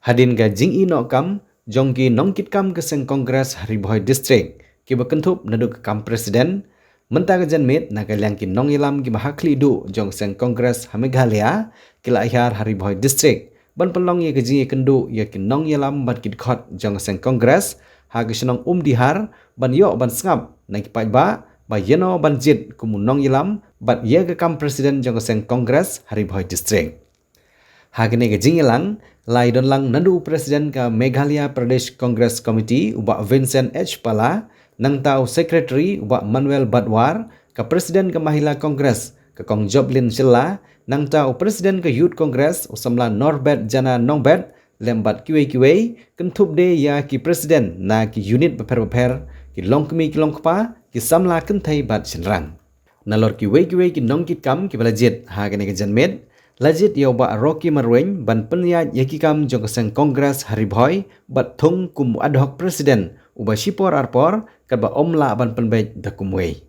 Hadin ga jing ino kam jongki nongkit kam ke seng kongres Haribhoi district ki bakentup nadu ke kam presiden menta ke janmit na kalyang ki nong ilam ki bahakli du jong seng kongres Meghalaya ki lahir Haribhoi district ban pelong ye ke jing kendu ye ki nong ilam ban ki khot jong seng kongres ha ke senong dihar ban yo ban sngap na ki pai ba yeno ban jit kumu nong ilam bat ye ke kam presiden jong seng kongres Haribhoi district. Hagene ke jingilang lai don lang nandu presiden ka Meghalaya Pradesh Congress Committee uba Vincent H Pala nang tau secretary uba Manuel Badwar ka presiden ka Mahila Congress ka Kong Joblin Shilla nang tau presiden ka Youth Congress usamla Norbert Jana Nongbet lembat kiwe kentup de ya ki presiden na ki unit beper ki longkmi ki longkpa ki samla kentai bat shenrang nalor kiwe ki nongkit kam ki balajit hagene ke janmet lajit yoba Rocky Marweng ban penyat yakikam jong keseng kongres Haribhoi bat thung kum ad hoc presiden uba sipor arpor kadba omla ban penbej dakumwe.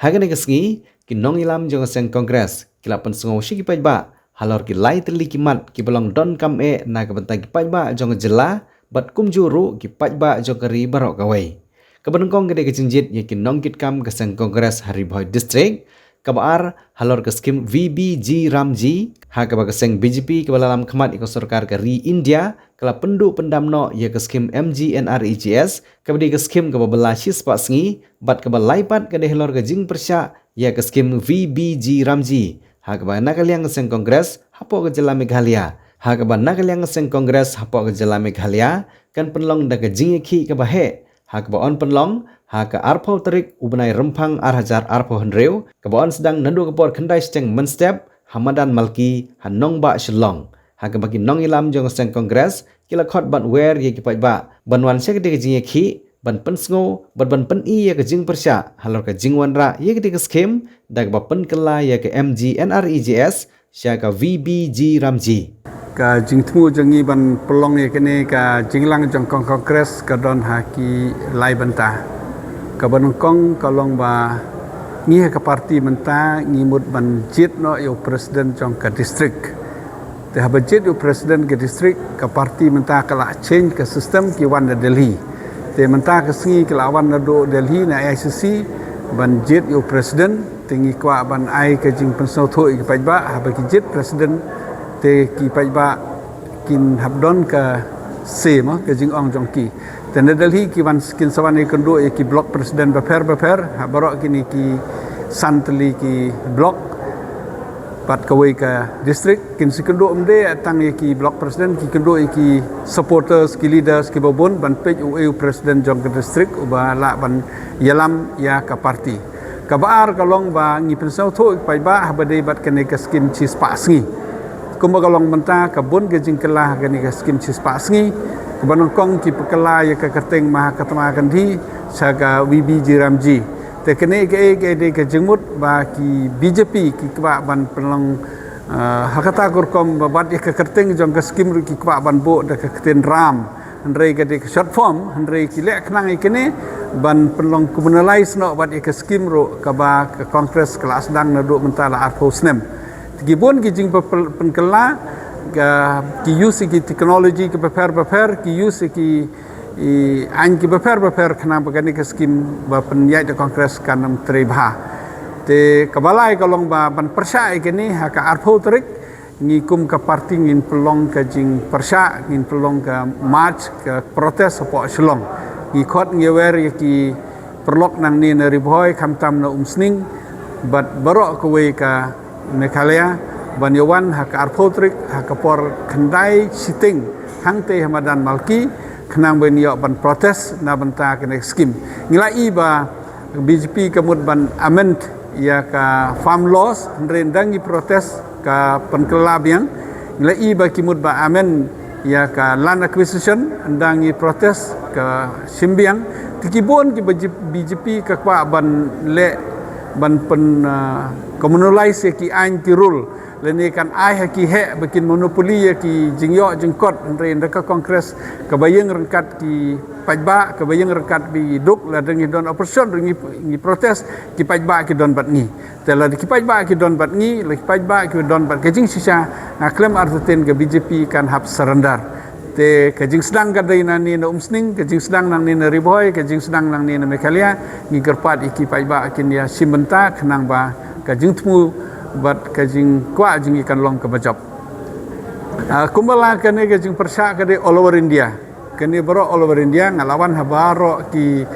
Hagane kesngi ki nong ilam jong keseng kongres kila pensengo sikipaj ba halor ki lai terli kimat ki belong don kam na kabentang ki pajba jong jela bat kum juru ki pajba jong keri barok kawai. Kebenengkong gede kecinjit yakin nongkit kam keseng kongres Haribhoi district kabar halor ke skim VBG Ramji ha kaba keseng BJP ke dalam kemat iko sarkar ke ri India kala pendu pendamno ye ke skim MGNREGS kabadi ke skim ke bela sispa sengi bat ke laipat ke dehlor ke jing persya ye ke skim VBG Ramji ha kaba nakaliang keseng kongres hapo ke jela Meghalaya ha kaba nakaliang keseng kongres hapo ke jela Meghalaya kan penlong da ke jing ki ke bahe ha kaba on penlong ha ka arpo terik ubenai rempang arhajar arpo hendreu kebawan sedang nandu kepor kendai steng menstep Hamadan Malki hanong ba shlong ha ka bagi nong ilam jong seng kongres kila khot ban wer ye ki ba banwan se ke jing ki ban pensngo ban pen i ye ke jing persya halor ke jing wanra ye ke skem dag ba pen kela ye ke MGNREGS sya ka VBG Ramji ka jingtmu jangi ban pelong ye kene ka jinglang jong kongres ka don haki lai bantah ka banungkong kalong ba ngi ka parti menta ngimut ban jit no yo presiden jong ka district te ha budget yo presiden ke district ka parti menta kala change ke sistem ki wan Delhi te menta ka singi kala wan do Delhi na ICC ban jit yo presiden tingi kwa ban ai ka jing pensau thoi ki pajba ha ba ki jit presiden te ki pajba kin habdon ka se ma ka jing ong jong ki tanda Delhi ki wan skin sawan ikundu ki blok presiden beper barok kini ki santli ki blok pat kawai ka district kin sikundu umde tang ki blok presiden ki kundu ki supporters ki leaders ki babun ban pej u presiden jong ke district uba la ban yalam ya ka parti ka baar kalong ba ngi pensau tho pai ba habade bat kene ka skim chis pasngi kumba kalong menta ka bun ke jingkelah kene ka skim chis pasngi kebanongkong ki pekala ya ke keteng maha ketama kandi saga VBG Ramji te kene ke de ke jengmut ba ki BJP ki kwa ban pelong hakata kurkom babat ya ke keteng jong ke skim ki kwa ban bo de ke keten ram andre ke de short form andre ki lek knang ikene ban pelong communalize no bat ya ke skim ro ka ba ke kongres kelas dang na do mentala arpo snem gibon ki jing penkela ki use ki teknologi ki beper ki use ki an ki beper kena bagani ke skim ba penyai de kongres kanam trebha te kabalai kalong ba ban persya ikeni ha ka arpo terik ngikum ka parti ngin pelong ka jing persya ngin pelong ka march ka protes apo shlong ngi khot ngewer ki perlok nang ni na Haribhoi khamtam na umsning bat barok kowe ka Meghalaya Banyawan hak arpotrik hak por kendai siting hangte Hamadan Malki kenang benyo ban protes na benta kene skim ngilai ba BJP kemud ban amend ya ka farm laws rendangi protes ka penkelab yang ngilai ba kimud ba amend ya ka land acquisition ndangi protes ka simbiang tikibon ki BJP ka kwa ban le ban pen communalize ki ain ki rule leni kan ai haki he bikin monopoli ya ki jingyo jengkot andre ndaka kongres kabayeng rengkat ki pajba kabayeng rengkat bi duk la dengi don operation ngi protes ki pajba ki don bat ni tela ki pajba ki don bat ni le pajba ki don bat kejing sisa na klaim arten ke BJP kan hap surrender te kajing sedang kadai nani na umsning kajing sedang nang ni na riboy kajing sedang nang ni na mekalia ngi gerpat iki pai ba kin ya simbenta kenang ba kajing temu bat kajing kwa jing ikan long ke bajop kumbala kane kajing persya kade all over India kane baro all over India ngalawan habaro ki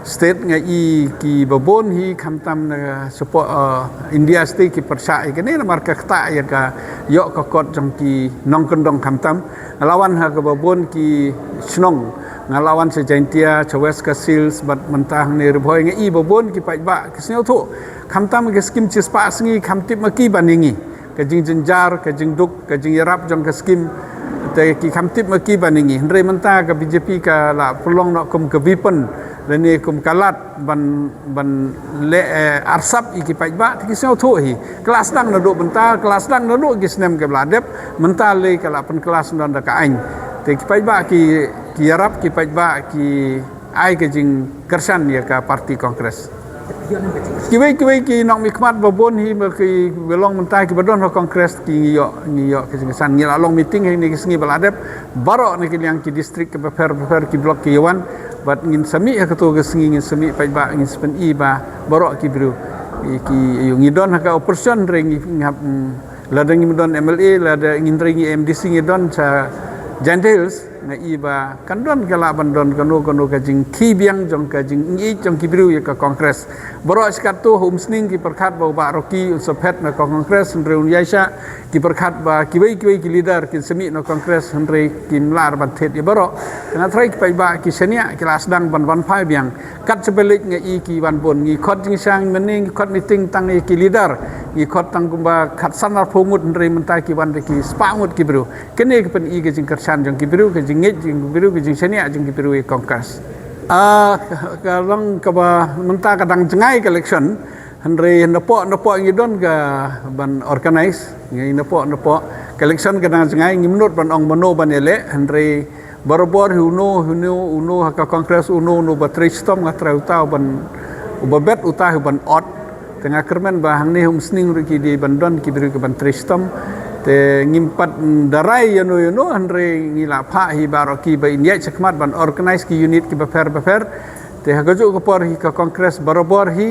state ngai ki babon hi khamtam na support India state ki persya kane na marka kta ya ka yok ka kot jong ki nong kendong khamtam ngalawan ha ka babon ki snong ngalawan sejaintia chawes ka sils bat mentah ni reboy ngai babon ki pai ba kisneu thu khamtam ke skim cispa sngi khamtip maki baningi kajing jenjar kajing duk kajing yarap jong ka skim te ki khamtip maki baningi hendrai mentah ka BJP ka la pelong nak kum ke vipen dan ni kum kalat ban le arsap iki pai ba ki sau thu hi kelas dang na duk mentah kelas dang na duk gisnem ke bladep mentah le kala pen kelas dan da ka ain te ki pai ba ki yarap ki pai ba ki ai kajing kersan ya ka parti kongres kiwei ki nok mikmat babon hi ki belong mentai ki badon ho kongres ki ngiyo kesan ngila long meeting ni ki sengi baladep barok ni ki yang ki distrik ke beper ki blok ki yawan bat ngin sami ha ketu ke sengi ngin sami pai ba ngin sepen i ba barok ki biru ki yu ngidon ha ka operation ring ngap lada ngidon MLA lada ngin ring MDC ngidon sa Gentiles na iba kandon kala bandon kanu kajing ki biang jong kajing ngi jong ki biru ya ka kongres boro skat tu homsning ki perkhat ba ba roki usapet na kongres reun yaisa ki perkhat ba ki wei ki leader ki semi na kongres hendrei ki mlar ban thet ya boro na trai ki pai ba ki senia ki las dang ban phai biang kat sebelik ngi ki ban bon ngi khot jing sang mening khot meeting tang ki leader ngi khot tang kumba khat sanar phomut hendrei mentai ki ban ki spangut ki biru kene ki pen i ki jing kersan jong ki biru ki ngej jing biru ki jing senia jing ki biru kongres kalong kaba mentah kadang jengai election hendrei nepok ngidon ka ban organize ngai nepok election kadang jengai ngi menurut ban ong mono ban ele hendrei barobor uno ka kongres uno batri stom ngatra utau ban ubabet utah ban ot tengah kermen bahang ni humsning ki di bandon ki biru ke ban tristom te ngimpat darai yano andre ngila pha hi baroki ba india chakmat ban organize ki unit ki befer te hagajo ko por hi ka kongres barobor hi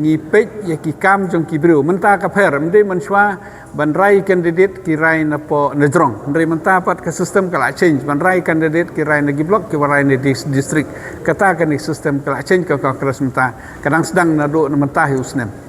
ngi pej ya ki kam jong ki bru menta ka pher mde manswa ban rai candidate ki rai na po nejrong andre menta pat ka system kala change ban rai candidate ki rai na gi block ki rai na district kata ka ni system kala change ka kongres menta kadang sedang na do na menta hi usnem